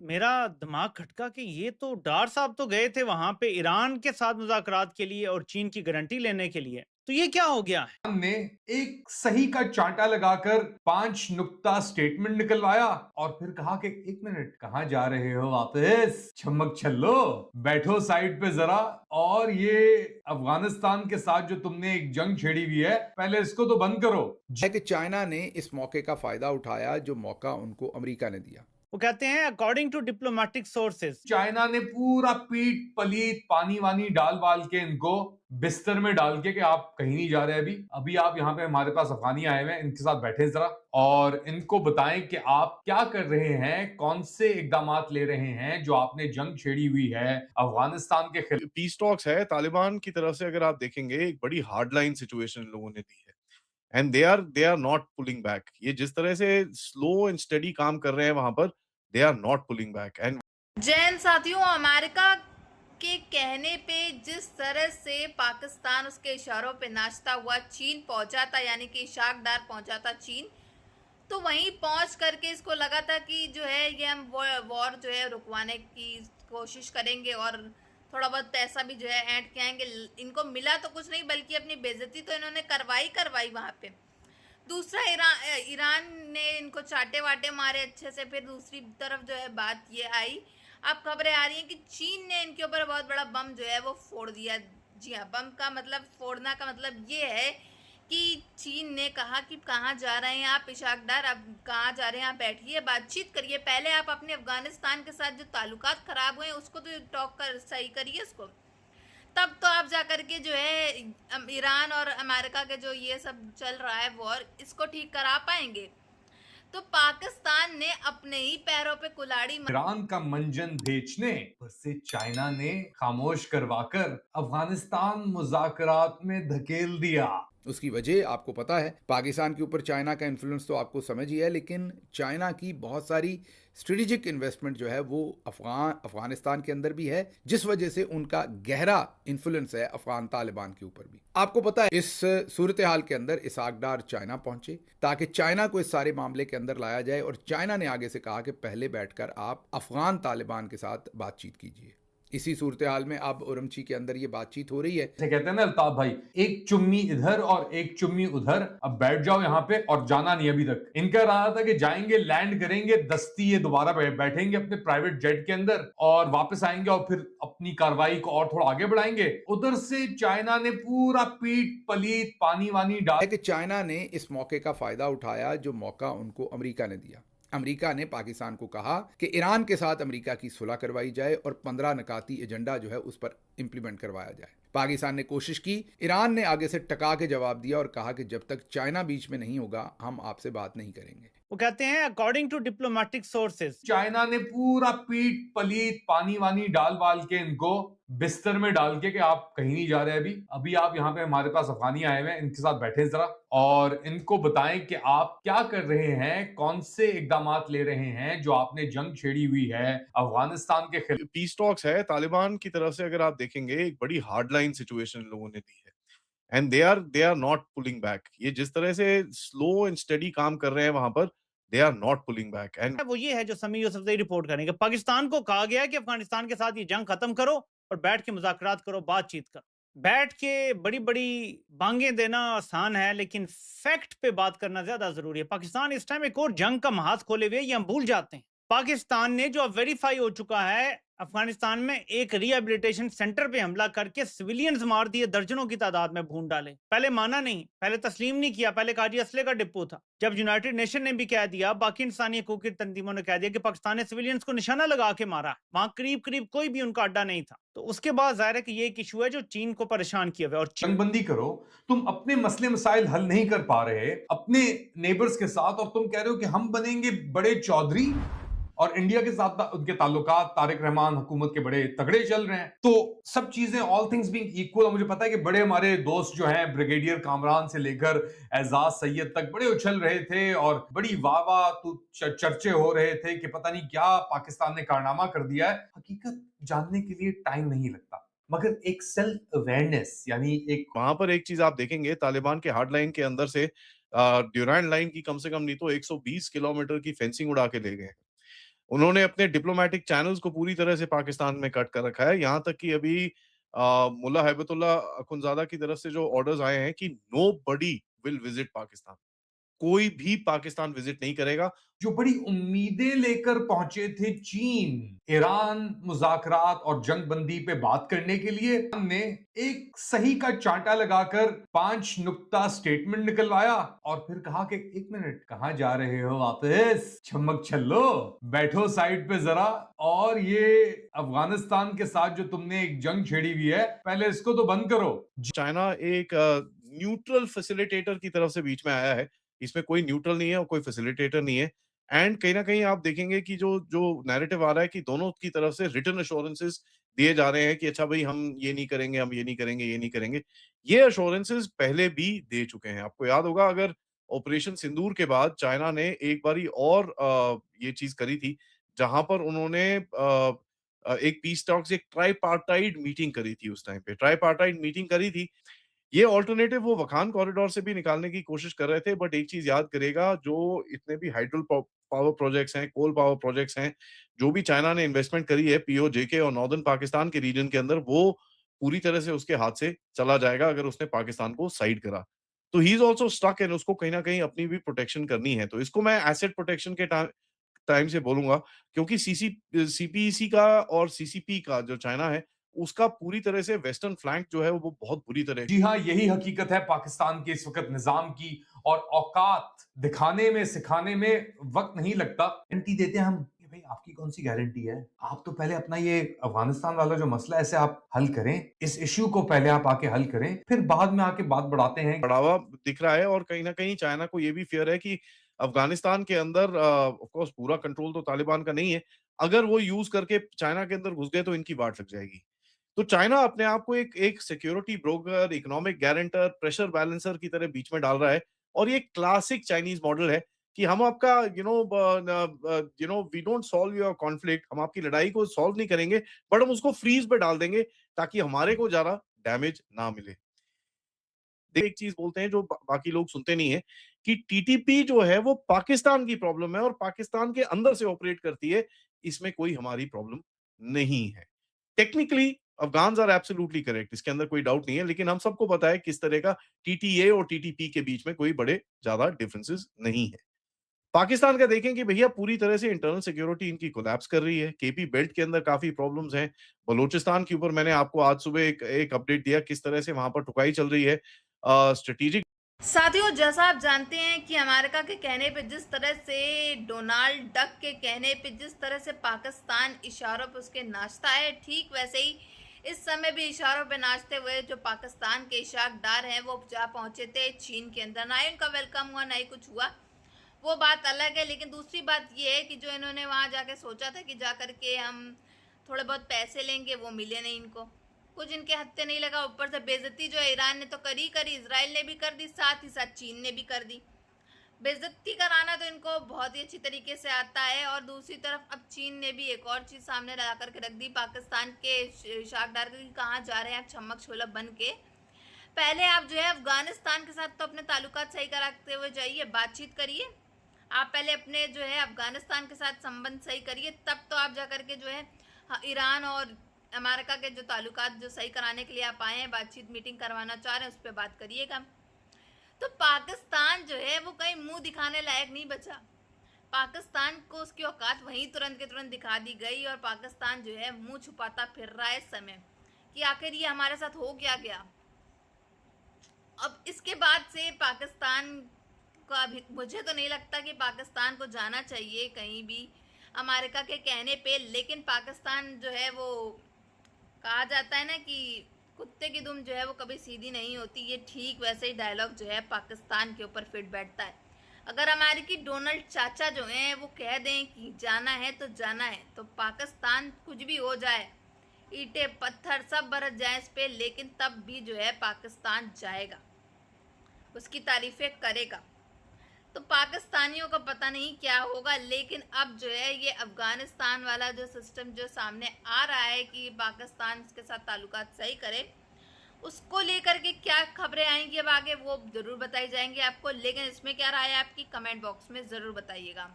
मेरा दिमाग खटका कि ये तो डार साहब तो गए थे वहां पे ईरान के साथ मुज़ाकरात के लिए और चीन की गारंटी लेने के लिए। तो ये क्या हो गया है? ने एक सही का चांटा लगाकर 5 नुक्ता स्टेटमेंट निकलवाया और फिर कहा कि एक मिनट कहां जा रहे हो वापस छमक छल्लो, बैठो साइड पे जरा। और ये अफगानिस्तान के साथ जो तुमने एक जंग छेड़ी हुई है, पहले इसको तो बंद करो। है कि चाइना ने इस मौके का फायदा उठाया जो मौका उनको अमेरिका ने दिया। वो कहते हैं according to diplomatic sources. China ने पूरा पीट पलीत पानी वानी डाल वाल के इनको बिस्तर में डाल के कि आप कहीं नहीं जा रहे, अभी अभी आप यहाँ पे हमारे पास अफगानी आए हुए हैं, इनके साथ बैठे जरा और इनको बताएं कि आप क्या कर रहे हैं, कौन से इकदाम ले रहे हैं जो आपने जंग छेड़ी हुई है अफगानिस्तान के खिलाफ। पीस टॉक्स है तालिबान की तरफ से, अगर आप देखेंगे एक बड़ी हार्ड लाइन सिचुएशन लोगों ने दी है and they are not pulling back. ये जिस तरह से स्लो एंड स्टडी काम कर रहे हैं वहां पर, they are not pulling back. And जैन साथियों, अमेरिका के कहने पे जिस तरह से पाकिस्तान उसके इशारों पे नाचता हुआ चीन पहुंचा था, यानी कि इशाक डार पहुंचा था चीन, तो वहीं पहुंच करके इसको लगा था कि जो है ये हम वॉर जो है रुकवाने की कोशिश करेंगे और थोड़ा बहुत पैसा भी जो है ऐंठ के आएंगे। इनको मिला तो कुछ नहीं, बल्कि अपनी बेइज्जती तो इन्होंने करवाई वहाँ पे। दूसरा, ईरान ने इनको चाटे वाटे मारे अच्छे से। फिर दूसरी तरफ जो है बात ये आई, अब खबरें आ रही हैं कि चीन ने इनके ऊपर बहुत बड़ा बम जो है वो फोड़ दिया। जी हाँ, बम का मतलब, फोड़ना का मतलब ये है कि चीन ने कहा कि कहाँ जा रहे हैं आप इशाक डार, अब कहाँ जा रहे हैं आप, बैठिए बातचीत करिए, पहले आप अपने अफगानिस्तान के साथ जो ताल्लुकात खराब हुए हैं उसको तो टॉक कर सही करिए उसको, तब तो आप जाकर के जो है ईरान और अमेरिका के जो ये सब चल रहा है वॉर, इसको ठीक करा पाएंगे। तो पाकिस्तान ने अपने ही पैरों पे कुल्हाड़ी ईरान का मंजन बेचने पर से चाइना ने खामोश करवाकर अफगानिस्तान मुज़ाकरात में धकेल दिया। उसकी वजह आपको पता है, पाकिस्तान के ऊपर चाइना का इन्फ्लुएंस तो आपको समझ ही है, लेकिन चाइना की बहुत सारी स्ट्रेटेजिक इन्वेस्टमेंट जो है वो अफगानिस्तान के अंदर भी है, जिस वजह से उनका गहरा इन्फ्लुएंस है अफगान तालिबान के ऊपर भी। आपको पता है, इस सूरत हाल के अंदर इसाक डार चाइना पहुंचे ताकि चाइना को इस सारे मामले के अंदर लाया जाए, और चाइना ने आगे से कहा कि पहले बैठकर आप अफगान तालिबान के साथ बातचीत कीजिए। इसी सूरत हाल में अब उरमची के अंदर ये बातचीत हो रही है। जैसे कहते हैं ना अल्ताफ भाई, एक चुम्मी इधर और एक चुम्मी उधर, अब बैठ जाओ यहाँ पे और जाना नहीं अभी तक। इनका रहा था कि जाएंगे, लैंड करेंगे, दस्ती ये दोबारा बैठेंगे अपने प्राइवेट जेट के अंदर और वापस आएंगे और फिर अपनी कार्रवाई को और थोड़ा आगे बढ़ाएंगे। उधर से चाइना ने पूरा पीट पलीत पानी वानी डाल कि चाइना ने इस मौके का फायदा उठाया जो मौका उनको अमेरिका ने दिया। अमेरिका ने पाकिस्तान को कहा कि ईरान के साथ अमेरिका की सुलह करवाई जाए और 15 नकाती एजेंडा जो है उस पर इंप्लीमेंट करवाया जाए। पाकिस्तान ने कोशिश की, ईरान ने आगे से टका के जवाब दिया और कहा कि जब तक चाइना बीच में नहीं होगा हम आपसे बात नहीं करेंगे। वो कहते हैं according to diplomatic sources. China ने पूरा पीट पलीत पानी वानी डाल वाल के इनको बिस्तर में डाल के कि आप कहीं नहीं जा रहे, अभी अभी आप यहाँ पे हमारे पास अफगानी आए हुए हैं, इनके साथ बैठे जरा और इनको बताएं कि आप क्या कर रहे हैं, कौन से इकदाम ले रहे हैं जो आपने जंग छेड़ी हुई है अफगानिस्तान के खिलाफ। पीस टॉक्स है तालिबान की तरफ से, अगर आप देखेंगे एक बड़ी हार्ड लाइन सिचुएशन लोगों ने दी है and they are not pulling back. ये जिस तरह से स्लो एंड स्टडी काम कर रहे हैं वहां पर, they are not pulling back. And वो ये है जो समी यूसुफजई रिपोर्ट करेंगे। पाकिस्तान को कहा गया है कि अफगानिस्तान के साथ ये जंग खत्म करो और बैठ के मुज़ाकरात करो, बातचीत करो। बैठ के बड़ी बड़ी बांगे देना आसान है, लेकिन फैक्ट पे बात करना ज्यादा जरूरी है। पाकिस्तान इस टाइम एक और जंग का महाज खोले हुए, ये हम भूल जाते हैं। पाकिस्तान ने जो अब वेरीफाई हो चुका है, अफगानिस्तान में एक रिहेबिलिटेशन सेंटर पे हमला करके सिविलियंस मार दिए, दर्जनों की तादाद में भून डाले। पहले माना नहीं, पहले तस्लीम नहीं किया, पहले कहा जी असले का डिपो था। जब यूनाइटेड नेशन ने भी कह दिया, बाकी इंसानी हकूक की तंजीमों ने कह दिया कि पाकिस्तान ने सिविलियंस को निशाना लगा के मारा, वहां करीब करीब कोई भी उनका अड्डा नहीं था। तो उसके बाद जाहिर है कि ये एक इशू है जो चीन को परेशान किया हुआ है। और जंगबंदी करो, तुम अपने मसले मसाइल हल नहीं कर पा रहे अपने नेबर्स के साथ और तुम कह रहे हो कि हम बनेंगे बड़े चौधरी, और इंडिया के साथ उनके ताल्लुकात तारिक रहमान हुकूमत के बड़े तगड़े चल रहे हैं। तो सब चीजें ऑल थिंग्स बीइंग इक्वल, मुझे पता है कि बड़े हमारे दोस्त जो हैं ब्रिगेडियर कामरान से लेकर एजाज सैयद तक बड़े उछल रहे थे और बड़ी वाह वाह तो चर्चे हो रहे थे कि पता नहीं क्या पाकिस्तान ने कारनामा कर दिया है। हकीकत जानने के लिए टाइम नहीं लगता, मगर एक सेल्फ अवेयरनेस, यानी एक वहां पर एक चीज आप देखेंगे, तालिबान के हार्ड लाइन के अंदर से ड्यूरांड लाइन की कम से कम नहीं तो 120 किलोमीटर की फेंसिंग उड़ा के ले गए। उन्होंने अपने डिप्लोमेटिक चैनल्स को पूरी तरह से पाकिस्तान में कट कर रखा है। यहाँ तक कि अभी मुल्ला हैबतुल्लाह अखुंज़ादा की तरफ से जो ऑर्डर्स आए हैं कि नोबडी विल विजिट पाकिस्तान। कोई भी पाकिस्तान विजिट नहीं करेगा। जो बड़ी उम्मीदें लेकर पहुंचे थे चीन ईरान मुज़ाकरात और जंग बंदी पे बात करने के लिए, हमने एक सही का चांटा लगाकर 5 नुक्ता स्टेटमेंट निकलवाया और फिर कहा कि 1 मिनट, कहां जा रहे हो वापस छमक छल्लो, बैठो साइड पे जरा, और ये अफगानिस्तान के साथ जो तुमने एक जंग छेड़ी हुई है पहले इसको तो बंद करो। चाइना एक न्यूट्रल फैसिलिटेटर की तरफ से बीच में आया है। इसमें कोई न्यूट्रल नहीं है और कोई फैसिलिटेटर नहीं है। एंड कहीं न कहीं आप देखेंगे कि जो जो नैरेटिव आ रहा है कि दोनों की तरफ से रिटन एश्योरेंसेस दिए जा रहे हैं कि अच्छा भई हम ये नहीं करेंगे, हम ये नहीं करेंगे, ये नहीं करेंगे। ये एश्योरेंसेस पहले भी दे चुके हैं। आपको याद होगा अगर ऑपरेशन सिंदूर के बाद चाइना ने एक बारी और ये चीज़ करी थी, जहाँ पर उन्होंने एक पीस टॉक्स एक ट्राइपार्टाइट मीटिंग करी थी उस टाइम पे। ट्राइपार्टाइट मीटिंग करी थी। ये अल्टरनेटिव वो वखान कॉरिडोर से भी निकालने की कोशिश कर रहे थे, बट एक चीज़ याद करिएगा, जो इतने भी हाइड्रो पावर प्रोजेक्ट्स हैं, कोल पावर प्रोजेक्ट्स हैं, जो भी चाइना ने इन्वेस्टमेंट करी है पीओजेके और नॉर्दर्न पाकिस्तान के रीजन के अंदर, वो पूरी तरह से उसके हाथ से चला जाएगा अगर उसने पाकिस्तान को साइड करा। तो he is also stuck and उसको कहीं न कहीं अपनी भी प्रोटेक्शन करनी है। तो इसको मैं एसेट प्रोटेक्शन के टाइम से बोलूँगा, क्योंकि सीपीईसी का और सीसीपी का जो चाइना है, उसका पूरी तरह से वेस्टर्न फ्लैंक जो है वो बहुत बुरी तरह जी हाँ, यही हकीकत है पाकिस्तान के इस वक्त निजाम की, और औकात दिखाने में सिखाने में वक्त नहीं लगता। गारंटी देते हैं हम कि भाई आपकी कौन सी गारंटी है, आप तो पहले अपना ये अफगानिस्तान वाला जो मसला है इसे आप हल करें, इस इश्यू को पहले आप आके हल करें, फिर बाद में आके बात बढ़ाते हैं। बढ़ावा दिख रहा है और कहीं न कहीं चाइना को ये भी फ़ियर है कि अफ़गानिस्तान के अंदर ऑफ़ कोर्स पूरा कंट्रोल तो तालिबान का नहीं है। अगर वो यूज़ करके चाइना के अंदर घुस गए तो इनकी वाट लग जाएगी। तो चाइना अपने आप को एक एक security broker, economic guarantor, pressure balancer की तरह बीच में डाल रहा है और ये क्लासिक चाइनीज़ मॉडल है कि हम आपका we don't solve your conflict, हम आपकी लड़ाई को सॉल्व नहीं करेंगे, बट हम उसको फ्रीज़ पे डाल देंगे ताकि हमारे को ज़्यादा डैमेज ना मिले। एक चीज बोलते हैं जो बाकी लोग सुनते नहीं है कि टीटीपी जो है वो पाकिस्तान की प्रॉब्लम है और पाकिस्तान के अंदर से ऑपरेट करती है, इसमें कोई हमारी प्रॉब्लम नहीं है। Technically Afghans are absolutely correct, इसके अंदर कोई डाउट नहीं है, लेकिन हम सबको पता है किस तरह का टीटीए और टीटीपी के बीच में कोई बड़े ज्यादा डिफरेंसेस नहीं है। पाकिस्तान का देखें कि भैया पूरी तरह से इंटरनल सिक्योरिटी इनकी कोलैप्स कर रही है। केपी बेल्ट के अंदर काफी प्रॉब्लम्स हैं। बलूचिस्तान के ऊपर मैंने आपको आज सुबह एक अपडेट दिया किस तरह से वहां पर ठुकाई चल रही है। स्ट्रेटेजिक साथियों, जैसा आप जानते हैं कि अमेरिका के कहने पे जिस तरह से डोनाल्ड डक के कहने पे जिस तरह से पाकिस्तान इशारों पे उसके नाचता है, ठीक वैसे ही इस समय भी इशारों पे नाचते हुए जो पाकिस्तान के इशाकदार हैं वो जा पहुंचे थे चीन के अंदर। ना ही उनका वेलकम हुआ, ना ही कुछ हुआ, वो बात अलग है। लेकिन दूसरी बात ये है कि जो इन्होंने वहां जाके सोचा था कि जा करके हम थोड़े बहुत पैसे लेंगे, वो मिले नहीं इनको, कुछ इनके हत्थे नहीं लगा। ऊपर से बेइज्जती जो है ईरान ने तो करी, इजराइल ने भी कर दी, साथ ही साथ चीन ने भी कर दी। बेइज्जती कराना तो इनको बहुत ही अच्छी तरीके से आता है। और दूसरी तरफ अब चीन ने भी एक और चीज सामने ला करके रख दी पाकिस्तान के शाकदार की, कहाँ जा रहे हैं आप छमक छोला बन के। पहले आप जो है अफगानिस्तान के साथ तो अपने ताल्लुकात सही कराते हुए जाइए, बातचीत करिए। आप पहले अपने जो है अफगानिस्तान के साथ संबंध सही करिए, तब तो आप जा करके जो है ईरान और अमेरिका के जो ताल्लुकात जो सही कराने के लिए आप आए हैं, बातचीत मीटिंग करवाना चाह रहे हैं, उस पर बात करिएगा। तो पाकिस्तान जो है वो कहीं मुंह दिखाने लायक नहीं बचा। पाकिस्तान को उसकी औकात वहीं तुरंत के तुरंत दिखा दी गई और पाकिस्तान जो है मुंह छुपाता फिर रहा है इस समय कि आखिर ये हमारे साथ हो क्या गया। अब इसके बाद से पाकिस्तान का भी मुझे तो नहीं लगता कि पाकिस्तान को जाना चाहिए कहीं भी अमेरिका के कहने पे। लेकिन पाकिस्तान जो है वो कहा जाता है ना कि कुत्ते की दुम जो है वो कभी सीधी नहीं होती, ये ठीक वैसे ही डायलॉग जो है पाकिस्तान के ऊपर फिट बैठता है। अगर अमेरिकी डोनाल्ड चाचा जो हैं वो कह दें कि जाना है तो जाना है, तो पाकिस्तान कुछ भी हो जाए, ईंटें पत्थर सब बरस जाए इस पे, लेकिन तब भी जो है पाकिस्तान जाएगा, उसकी तारीफें करेगा। तो पाकिस्तानियों का पता नहीं क्या होगा। लेकिन अब जो है ये अफगानिस्तान वाला जो सिस्टम जो सामने आ रहा है कि पाकिस्तान के साथ ताल्लुकात सही करे, उसको लेकर के क्या खबरें आएंगी अब आगे वो जरूर बताई जाएंगी आपको। लेकिन इसमें क्या राय है आपकी, कमेंट बॉक्स में ज़रूर बताइएगा।